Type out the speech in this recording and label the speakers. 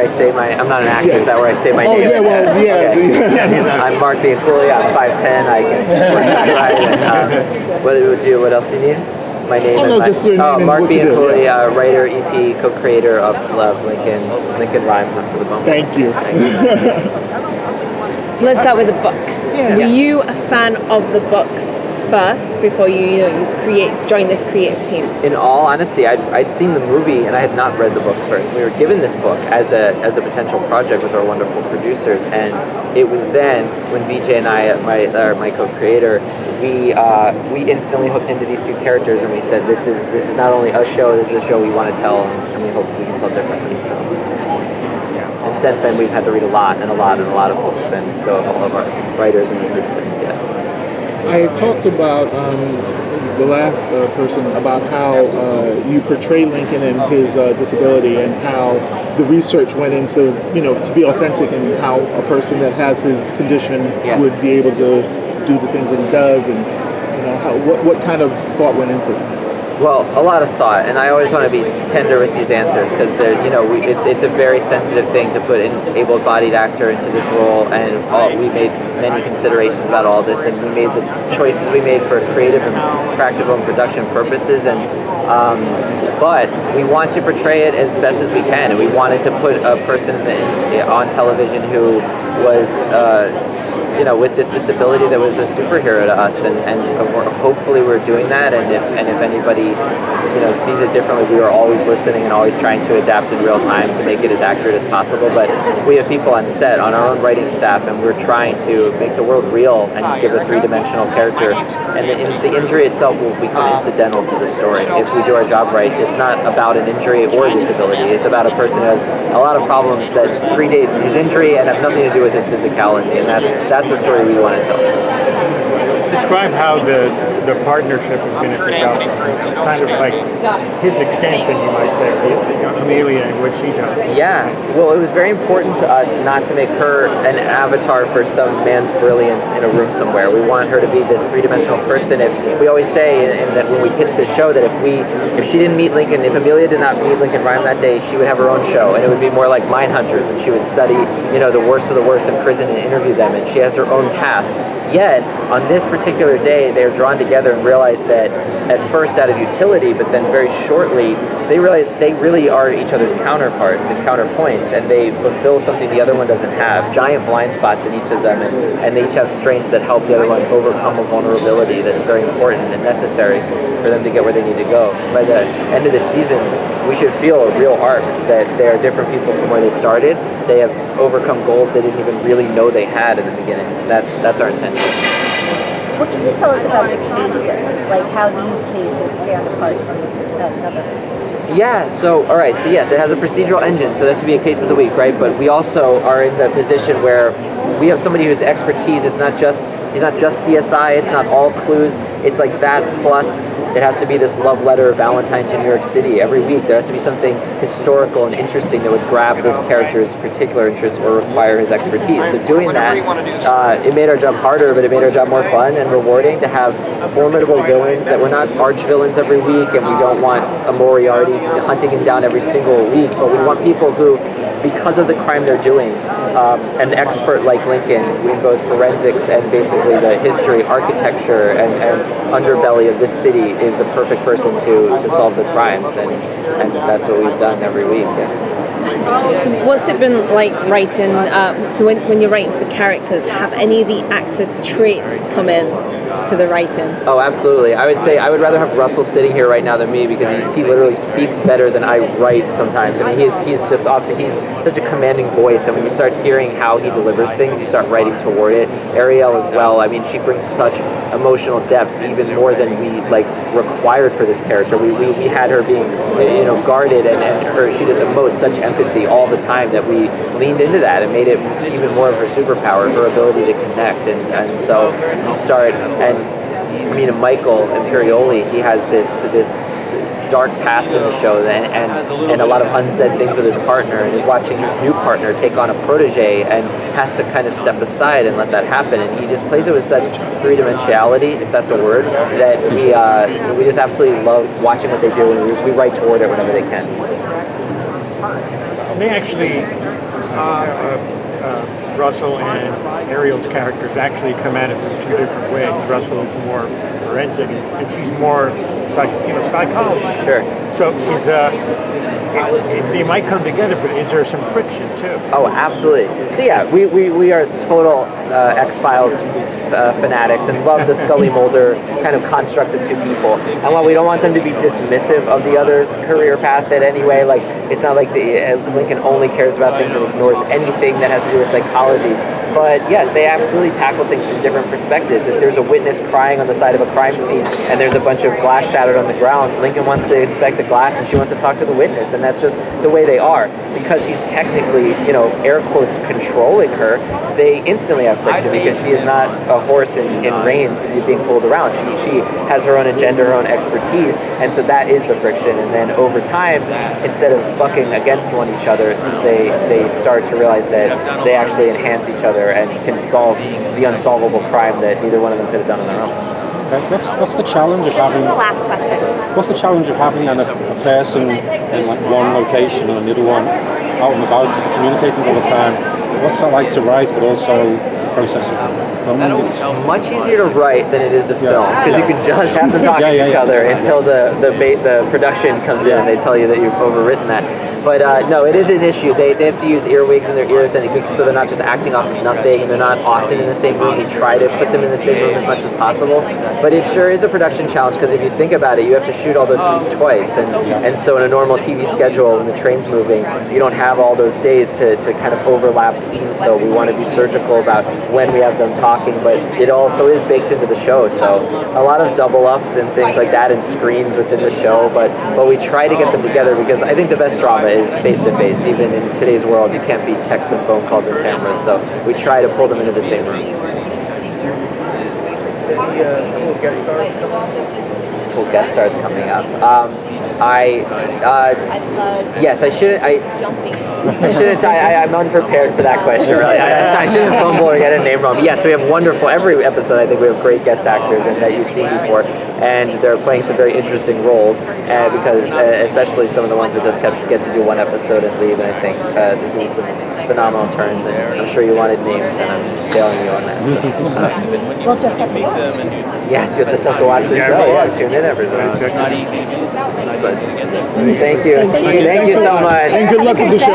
Speaker 1: I say I'm not an actor.
Speaker 2: Yeah.
Speaker 1: Is that where I say my
Speaker 2: Oh,
Speaker 1: name?
Speaker 2: yeah, well, yeah.
Speaker 1: Okay. I'm Mark Bianculli. I'm 5'10". I can horseback ride. And what it would do? What else do you need? My name.
Speaker 2: Oh, no, just your name and
Speaker 1: Mark
Speaker 2: what you do,
Speaker 1: Bianculli,
Speaker 2: yeah.
Speaker 1: writer, EP, co-creator of Love Lincoln Rhyme for the Bumble.
Speaker 2: Thank you.
Speaker 3: So let's start with the books.
Speaker 1: Yeah.
Speaker 3: Were
Speaker 1: Yes.
Speaker 3: you a fan of the books first before you join this creative team?
Speaker 1: In all honesty, I'd seen the movie and I had not read the books first. We were given this book as a potential project with our wonderful producers, and it was then when VJ and I, my co-creator, we instantly hooked into these two characters, and we said, this is not only a show, this is a show we want to tell, and we hope we can tell differently. So. And since then, we've had to read a lot of books, and so have all of our writers and assistants. Yes.
Speaker 2: I talked about the last person about how you portray Lincoln and his disability, and how the research went into, to be authentic, and how a person that has his condition
Speaker 1: Yes.
Speaker 2: would be able to do the things that he does, and what kind of thought went into that?
Speaker 1: Well, a lot of thought, and I always want to be tender with these answers because it's a very sensitive thing to put an able-bodied actor into this role, and we made many considerations about all this, and we made the choices we made for creative and practical and production purposes, and but we want to portray it as best as we can, and we wanted to put a person on television who was with this disability that was a superhero to us, and hopefully we're doing that, and if anybody sees it differently, we are always listening and always trying to adapt in real time to make it as accurate as possible. But we have people on set, on our own writing staff, and we're trying to make the world real and give a three-dimensional character, and the injury itself will become incidental to the story. If we do our job right, it's not about an injury or a disability, it's about a person who has a lot of problems that predate his injury and have nothing to do with his physicality, and that's the story we want to tell.
Speaker 4: Describe how the partnership is going to develop. Kind of like his extension, you might say, Amelia, and what she does.
Speaker 1: Yeah, well, it was very important to us not to make her an avatar for some man's brilliance in a room somewhere. We want her to be this three-dimensional person. If we always say, and that when we pitch this show, that if she didn't meet Lincoln, if Amelia did not meet Lincoln Rhyme that day, she would have her own show, and it would be more like Mindhunters, and she would study, the worst of the worst in prison and interview them, and she has her own path. Yet, on this particular day, they are drawn together and realize that at first out of utility, but then very shortly, they really are each other's counterparts and counterpoints, and they fulfill something the other one doesn't have, giant blind spots in each of them, and they each have strengths that help the other one overcome a vulnerability that's very important and necessary for them to get where they need to go. By the end of the season, we should feel a real arc that they are different people from where they started. They have overcome goals they didn't even really know they had in the beginning. That's our intention.
Speaker 5: What can you tell us about the cases, like how these cases stand apart from another?
Speaker 1: Yeah, all right, yes, it has a procedural engine, so this would be a case of the week, right? But we also are in the position where we have somebody whose expertise is not just CSI, it's not all clues, it's like that plus it has to be this love letter Valentine to New York City. Every week there has to be something historical and interesting that would grab this character's particular interest or require his expertise. So doing that, it made our job harder, but it made our job more fun and rewarding to have formidable villains that were not arch villains every week, and we don't want a Moriarty hunting him down every single week, but we want people who, because of the crime they're doing, an expert like Lincoln in both forensics and basically the history, architecture, and underbelly of this city is the perfect person to solve the crimes, and that's what we've done every week. Yeah.
Speaker 3: So what's it been like writing, so when you're writing for the characters, have any of the actor traits come in to the writing?
Speaker 1: Oh, absolutely. I would say I would rather have Russell sitting here right now than me, because he literally speaks better than I write sometimes. I mean, he's such a commanding voice, and when you start hearing how he delivers things, you start writing toward it. Ariel as well. I mean, she brings such emotional depth, even more than we required for this character. We had her being guarded, and she just emotes such empathy all the time that we leaned into that and made it even more of her superpower, her ability to connect, and so you start. And I mean, Michael Imperioli, he has this dark past in the show, and a lot of unsaid things with his partner, and is watching his new partner take on a protege and has to kind of step aside and let that happen, and he just plays it with such three-dimensionality, if that's a word, that we just absolutely love watching what they do, and we write toward it whenever they can.
Speaker 4: they actually, Russell and Ariel's characters actually come at it from two different ways. Russell is more forensic, and she's more psychology.
Speaker 1: Sure.
Speaker 4: So is they might come together, but is there some friction too?
Speaker 1: Oh, absolutely. So yeah, we are total X-Files fanatics and love the Scully Mulder kind of construct of two people. And while we don't want them to be dismissive of the other's career path in any way, like it's not like Lincoln only cares about things and ignores anything that has to do with psychology. But yes, they absolutely tackle things from different perspectives. If there's a witness crying on the side of a crime scene and there's a bunch of glass shattered on the ground, Lincoln wants to inspect the glass and she wants to talk to the witness, and that's just the way they are. Because he's technically, air quotes, controlling her, they instantly have friction because she is not a horse in reins being pulled around. She has her own agenda, her own expertise, and so that is the friction. And then over time, instead of bucking against each other, they start to realize that they actually enhance each other and can solve the unsolvable crime that neither one of them could have done on their own.
Speaker 6: What's the challenge of having?
Speaker 5: This is the last question.
Speaker 6: What's the challenge of having a person in like one location and another one out and about, but communicating all the time? What's that like to write, but also the process of filming?
Speaker 1: It's much easier to write than it is to film because you can just have them talking to each other until the production comes in and they tell you that you've overwritten that. But no, it is an issue. They have to use earwigs in their ears, so they're not just acting off of nothing, and they're not often in the same room. We try to put them in the same room as much as possible, but it sure is a production challenge because if you think about it, you have to shoot all those scenes twice, and so in a normal TV schedule, when the train's moving, you don't have all those days to kind of overlap scenes. So we want to be surgical about when we have them talking, but it also is baked into the show. So a lot of double ups and things like that, and screens within the show. But we try to get them together because I think the best drama is face-to-face. Even in today's world, you can't beat texts and phone calls and cameras, so we try to pull them into the same room.
Speaker 7: Any cool guest stars coming up?
Speaker 1: Cool guest stars coming up. Yes, I shouldn't. I'm unprepared for that question, really. I shouldn't fumble or get a name wrong. Yes, we have wonderful, every episode I think we have great guest actors and that you've seen before, and they're playing some very interesting roles, because especially some of the ones that just get to do one episode and leave, and I think there's going to be some phenomenal turns, and I'm sure you wanted names, and I'm failing you on that. So,
Speaker 5: We'll just have to watch.
Speaker 1: yes, you'll just have to watch the show. Yeah, tune in, everybody. So, thank you. Thank you so much.
Speaker 2: And good luck with the show.